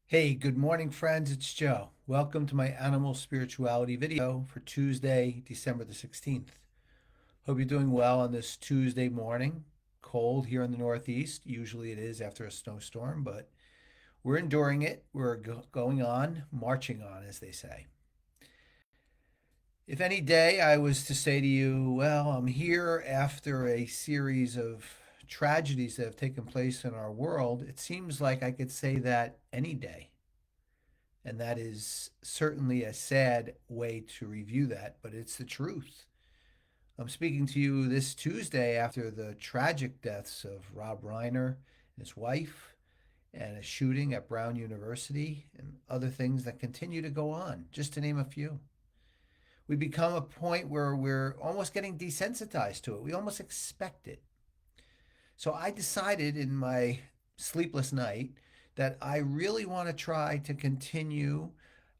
Hey, good morning, friends. It's Joe. Welcome to my animal spirituality video for Tuesday, December the 16th. Hope you're doing well on this Tuesday morning. Cold here in the Northeast. Usually it is after a snowstorm, but we're enduring it. We're going on, marching on, as they say. If any day I was to say to you, well, I'm here after a series of tragedies that have taken place in our world, it seems like I could say that any day. And that is certainly a sad way to review that, but it's the truth. I'm speaking to you this Tuesday after the tragic deaths of Rob Reiner and his wife, and a shooting at Brown University, and other things that continue to go on, just to name a few. We become a point where we're almost getting desensitized to it. We almost expect it. So I decided in my sleepless night that I really want to try to continue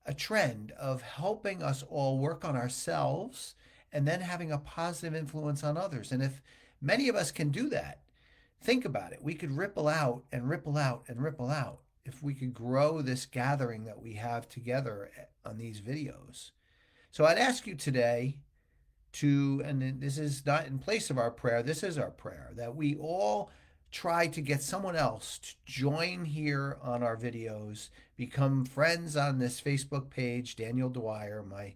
a trend of helping us all work on ourselves and then having a positive influence on others. And if many of us can do that, think about it. We could ripple out and ripple out and ripple out if we could grow this gathering that we have together on these videos. So I'd ask you today and this is not in place of our prayer, this is our prayer, that we all try to get someone else to join here on our videos, become friends on this Facebook page, Daniel Dwyer, my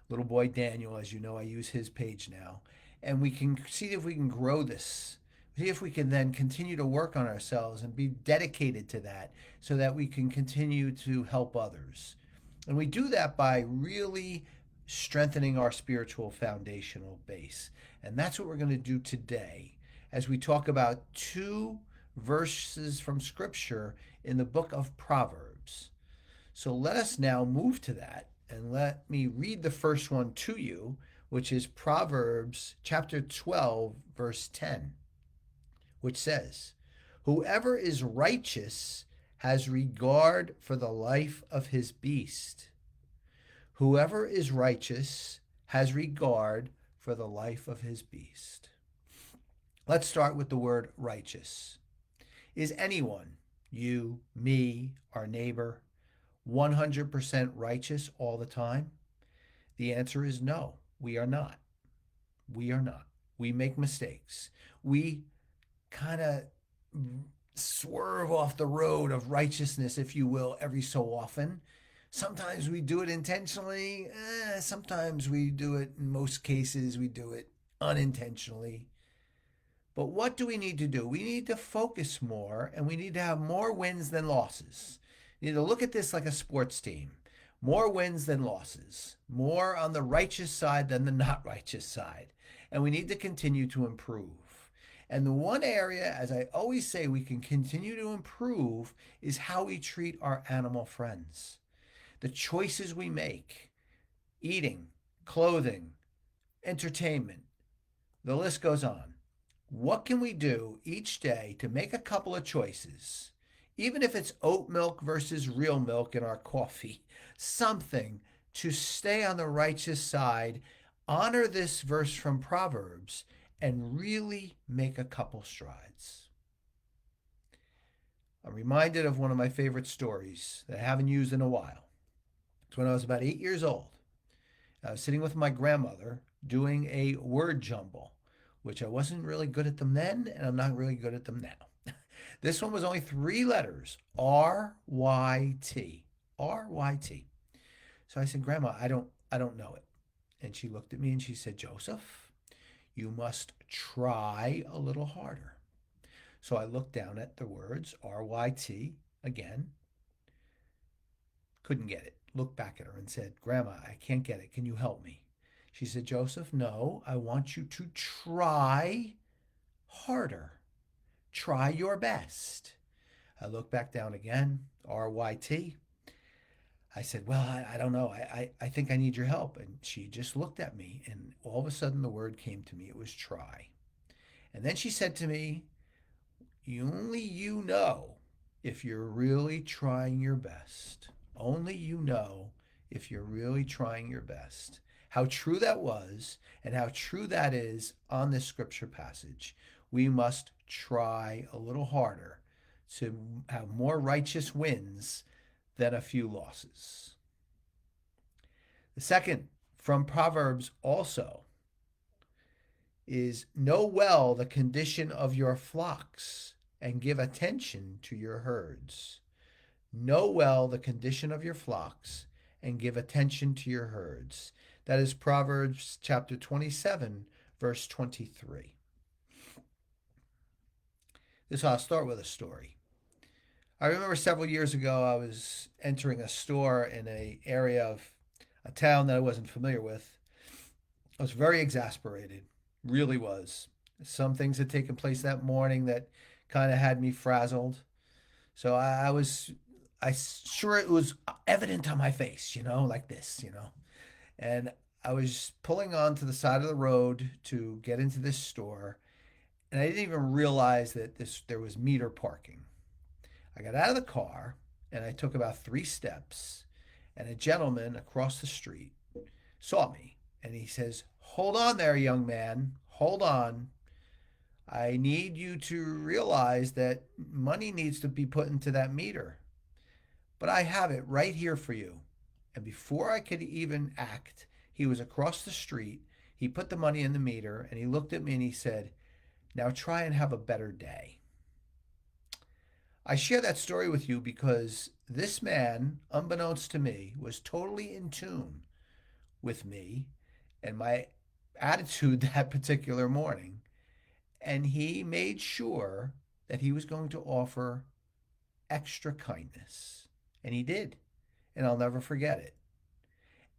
little boy Daniel, as you know, I use his page now. And we can see if we can grow this. See if we can then continue to work on ourselves and be dedicated to that so that we can continue to help others. And we do that by really strengthening our spiritual foundational base. And that's what we're going to do today as we talk about two verses from Scripture in the book of Proverbs. So let us now move to that and let me read the first one to you, which is Proverbs chapter 12, verse 10, which says, "Whoever is righteous has regard for the life of his beast. Whoever is righteous has regard for the life of his beast." Let's start with the word righteous. Is anyone, you, me, our neighbor, 100% righteous all the time? The answer is no, we are not. We are not. We make mistakes. We kind of swerve off the road of righteousness, if you will, every so often. Sometimes we do it intentionally. Sometimes we do it, in most cases, we do it unintentionally. But what do we need to do? We need to focus more and we need to have more wins than losses. You need to look at this like a sports team. More wins than losses. More on the righteous side than the not righteous side. And we need to continue to improve. And the one area, as I always say, we can continue to improve is how we treat our animal friends. The choices we make, eating, clothing, entertainment, the list goes on. What can we do each day to make a couple of choices, even if it's oat milk versus real milk in our coffee, something to stay on the righteous side, honor this verse from Proverbs, and really make a couple strides? I'm reminded of one of my favorite stories that I haven't used in a while. It's when I was about 8 years old. I was sitting with my grandmother doing a word jumble, which I wasn't really good at them then, and I'm not really good at them now. This one was only three letters, R-Y-T, R-Y-T. So I said, Grandma, I don't know it. And she looked at me and she said, Joseph, you must try a little harder. So I looked down at the words R-Y-T again, couldn't get it. Looked back at her and said, Grandma, I can't get it. Can you help me? She said, Joseph, no, I want you to try harder. Try your best. I looked back down again, RYT. I said, well, I don't know. I think I need your help. And she just looked at me, and all of a sudden the word came to me. It was try. And then she said to me, only you know if you're really trying your best. Only you know if you're really trying your best. How true that was and how true that is on this scripture passage. We must try a little harder to have more righteous wins than a few losses. The second from Proverbs also is know well the condition of your flocks and give attention to your herds. Know well the condition of your flocks and give attention to your herds. That is Proverbs chapter 27, verse 23. This I'll start with a story. I remember several years ago I was entering a store in a area of a town that I wasn't familiar with. I was very exasperated, really was. Some things had taken place that morning that kind of had me frazzled. So I sure it was evident on my face, like this, And I was pulling onto the side of the road to get into this store, and I didn't even realize that there was meter parking. I got out of the car and I took about 3 steps, and a gentleman across the street saw me and he says, "Hold on there, young man. Hold on. I need you to realize that money needs to be put into that meter, but I have it right here for you." And before I could even act, he was across the street. He put the money in the meter and he looked at me and he said, "Now try and have a better day." I share that story with you because this man, unbeknownst to me, was totally in tune with me and my attitude that particular morning. And he made sure that he was going to offer extra kindness. And he did. And I'll never forget it.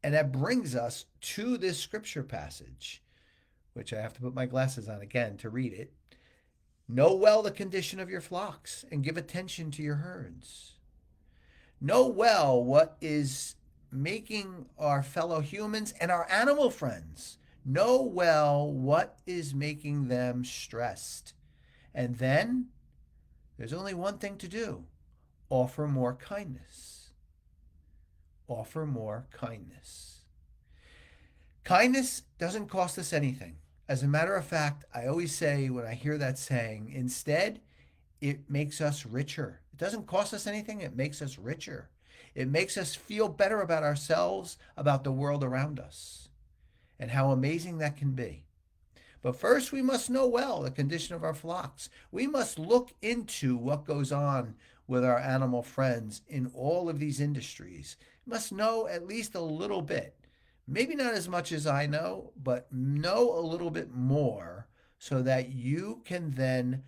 And that brings us to this scripture passage, which I have to put my glasses on again to read it. Know well the condition of your flocks and give attention to your herds. Know well what is making our fellow humans and our animal friends. Know well what is making them stressed. And then there's only one thing to do: offer more kindness. Offer more kindness. Kindness doesn't cost us anything. As a matter of fact, I always say when I hear that saying, instead, it makes us richer. It doesn't cost us anything, it makes us richer. It makes us feel better about ourselves, about the world around us, and how amazing that can be. But first, we must know well the condition of our flocks. We must look into what goes on with our animal friends in all of these industries. We must know at least a little bit. Maybe not as much as I know, but know a little bit more so that you can then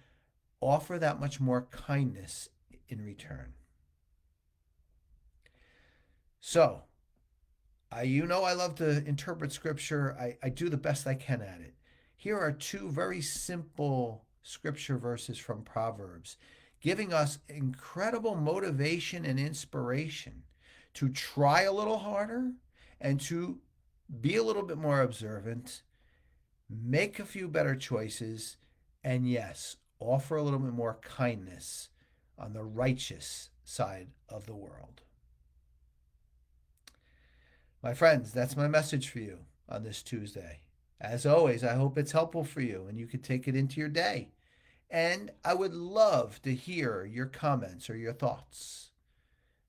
offer that much more kindness in return. So, I love to interpret scripture. I do the best I can at it. Here are 2 very simple scripture verses from Proverbs, giving us incredible motivation and inspiration to try a little harder and to be a little bit more observant, make a few better choices, and yes, offer a little bit more kindness on the righteous side of the world. My friends, that's my message for you on this Tuesday. As always, I hope it's helpful for you and you can take it into your day. And I would love to hear your comments or your thoughts.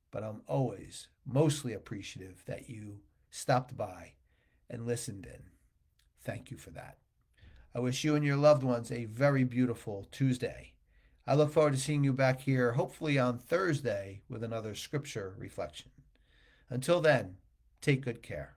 But I'm always mostly appreciative that you stopped by and listened in. Thank you for that. I wish you and your loved ones a very beautiful Tuesday. I look forward to seeing you back here, hopefully on Thursday, with another scripture reflection. Until then, take good care.